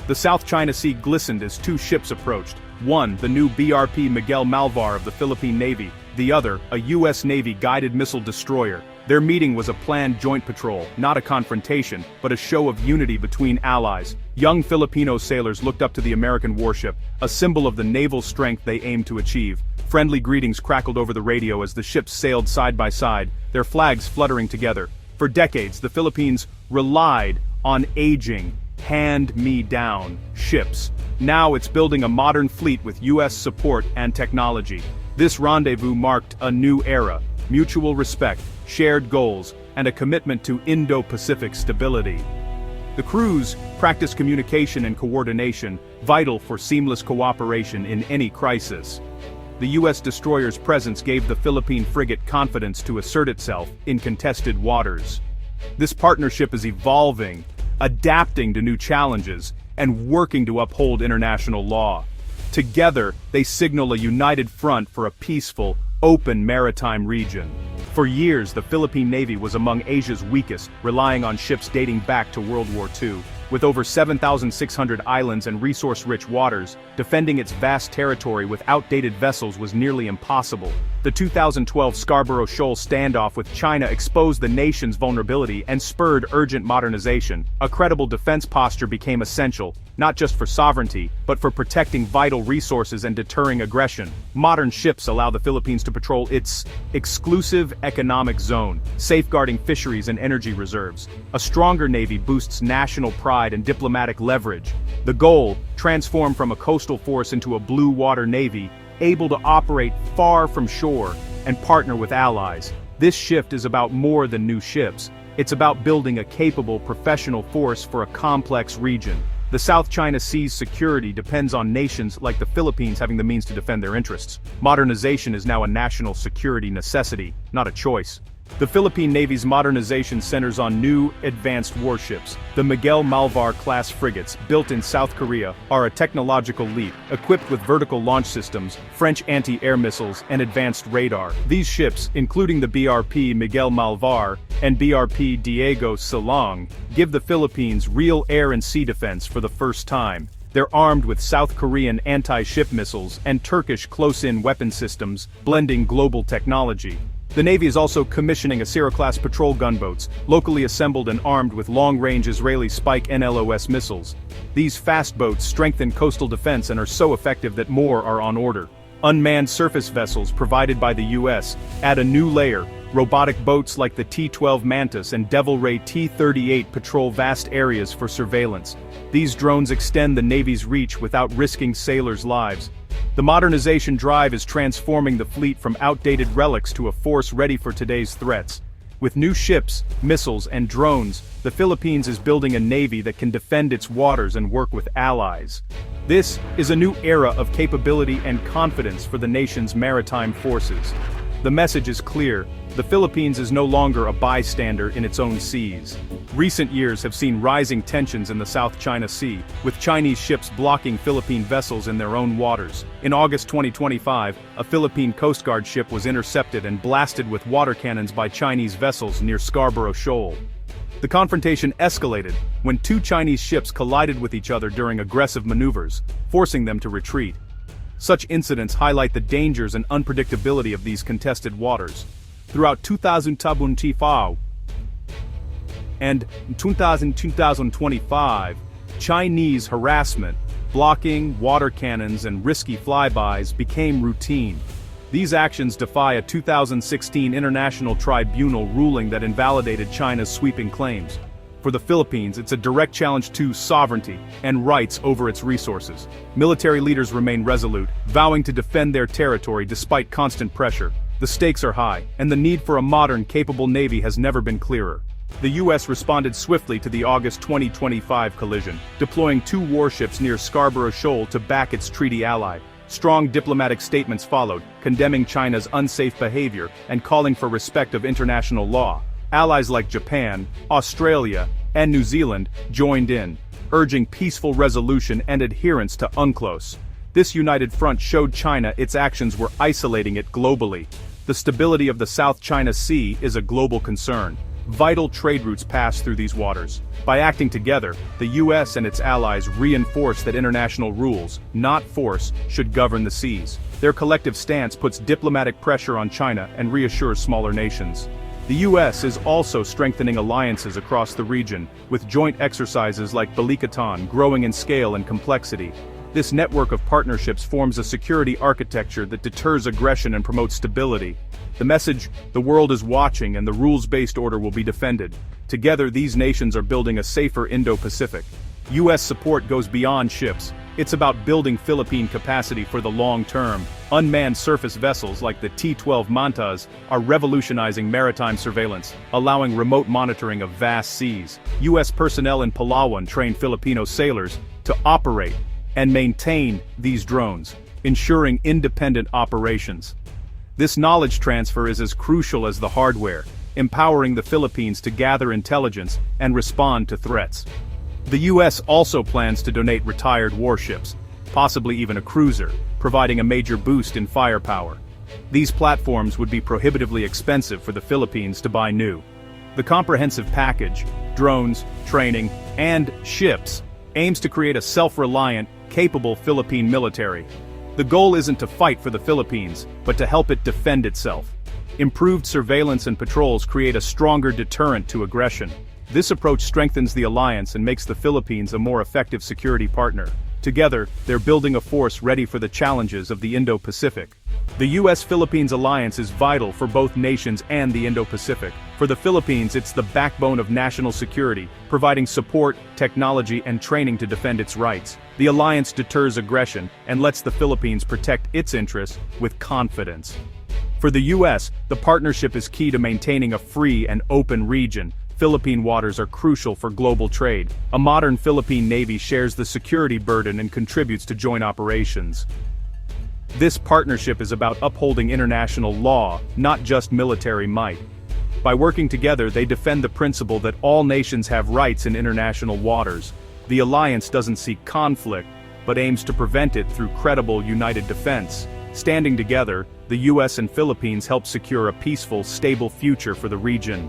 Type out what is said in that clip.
The South China Sea glistened as two ships approached. One, the new BRP Miguel Malvar of the Philippine Navy, the other, a U.S. Navy guided missile destroyer. Their meeting was a planned joint patrol, not a confrontation, but a show of unity between allies. Young Filipino sailors looked up to the American warship, a symbol of the naval strength they aimed to achieve. Friendly greetings crackled over the radio as the ships sailed side by side, their flags fluttering together. For decades, the Philippines relied on aging, hand-me-down ships. Now it's building a modern fleet with U.S. support and technology. This rendezvous marked a new era, mutual respect, shared goals, and a commitment to Indo-Pacific stability. The crews practiced communication and coordination, vital for seamless cooperation in any crisis. The U.S. destroyer's presence gave the Philippine frigate confidence to assert itself in contested waters. This partnership is evolving, adapting to new challenges, and working to uphold international law. Together, they signal a united front for a peaceful, open maritime region. For years, the Philippine Navy was among Asia's weakest, relying on ships dating back to World War II. With over 7,600 islands and resource-rich waters, defending its vast territory with outdated vessels was nearly impossible. The 2012 Scarborough Shoal standoff with China exposed the nation's vulnerability and spurred urgent modernization. A credible defense posture became essential, not just for sovereignty, but for protecting vital resources and deterring aggression. Modern ships allow the Philippines to patrol its exclusive economic zone, safeguarding fisheries and energy reserves. A stronger navy boosts national pride and diplomatic leverage. The goal, transform from a coastal force into a blue water navy, able to operate far from shore and partner with allies. This shift is about more than new ships. It's about building a capable professional force for a complex region. The South China Sea's security depends on nations like the Philippines having the means to defend their interests. Modernization is now a national security necessity, not a choice. The Philippine Navy's modernization centers on new, advanced warships. The Miguel Malvar-class frigates, built in South Korea, are a technological leap, equipped with vertical launch systems, French anti-air missiles, and advanced radar. These ships, including the BRP Miguel Malvar and BRP Diego Silong, give the Philippines real air and sea defense for the first time. They're armed with South Korean anti-ship missiles and Turkish close-in weapon systems, blending global technology. The Navy is also commissioning Asira-class patrol gunboats, locally assembled and armed with long-range Israeli Spike NLOS missiles. These fast boats strengthen coastal defense and are so effective that more are on order. Unmanned surface vessels provided by the U.S. add a new layer. Robotic boats like the T-12 Mantis and Devil Ray T-38 patrol vast areas for surveillance. These drones extend the Navy's reach without risking sailors' lives. The modernization drive is transforming the fleet from outdated relics to a force ready for today's threats. With new ships, missiles, and drones, the Philippines is building a navy that can defend its waters and work with allies. This is a new era of capability and confidence for the nation's maritime forces. The message is clear: the Philippines is no longer a bystander in its own seas. Recent years have seen rising tensions in the South China Sea, with Chinese ships blocking Philippine vessels in their own waters. In August 2025, a Philippine Coast Guard ship was intercepted and blasted with water cannons by Chinese vessels near Scarborough Shoal. The confrontation escalated when two Chinese ships collided with each other during aggressive maneuvers, forcing them to retreat. Such incidents highlight the dangers and unpredictability of these contested waters. Throughout 2025 and 2025, Chinese harassment, blocking, water cannons, and risky flybys became routine. These actions defy a 2016 international tribunal ruling that invalidated China's sweeping claims. For the Philippines, it's a direct challenge to sovereignty and rights over its resources. Military leaders remain resolute, vowing to defend their territory despite constant pressure. The stakes are high, and the need for a modern, capable navy has never been clearer. The U.S. responded swiftly to the August 2025 collision, deploying two warships near Scarborough Shoal to back its treaty ally. Strong diplomatic statements followed, condemning China's unsafe behavior and calling for respect of international law. Allies like Japan, Australia, and New Zealand joined in, urging peaceful resolution and adherence to UNCLOS. This united front showed China its actions were isolating it globally. The stability of the South China Sea is a global concern. Vital trade routes pass through these waters. By acting together, the US and its allies reinforce that international rules, not force, should govern the seas. Their collective stance puts diplomatic pressure on China and reassures smaller nations. The US is also strengthening alliances across the region, with joint exercises like Balikatan growing in scale and complexity. This network of partnerships forms a security architecture that deters aggression and promotes stability. The message, the world is watching and the rules-based order will be defended. Together, these nations are building a safer Indo-Pacific. US support goes beyond ships. It's about building Philippine capacity for the long term. Unmanned surface vessels like the T-12 Mantas are revolutionizing maritime surveillance, allowing remote monitoring of vast seas. US personnel in Palawan train Filipino sailors to operate and maintain these drones, ensuring independent operations. This knowledge transfer is as crucial as the hardware, empowering the Philippines to gather intelligence and respond to threats. The US also plans to donate retired warships, possibly even a cruiser, providing a major boost in firepower. These platforms would be prohibitively expensive for the Philippines to buy new. The comprehensive package, drones, training, and ships, aims to create a self-reliant, capable Philippine military. The goal isn't to fight for the Philippines, but to help it defend itself. Improved surveillance and patrols create a stronger deterrent to aggression. This approach strengthens the alliance and makes the Philippines a more effective security partner. Together, they're building a force ready for the challenges of the Indo-Pacific. The US-Philippines alliance is vital for both nations and the Indo-Pacific. For the Philippines, it's the backbone of national security, providing support, technology, and training to defend its rights. The alliance deters aggression and lets the Philippines protect its interests with confidence. For the US, the partnership is key to maintaining a free and open region. Philippine waters are crucial for global trade. A modern Philippine Navy shares the security burden and contributes to joint operations. This partnership is about upholding international law, not just military might. By working together, they defend the principle that all nations have rights in international waters. The alliance doesn't seek conflict, but aims to prevent it through credible, united defense. Standing together, the US and Philippines help secure a peaceful, stable future for the region.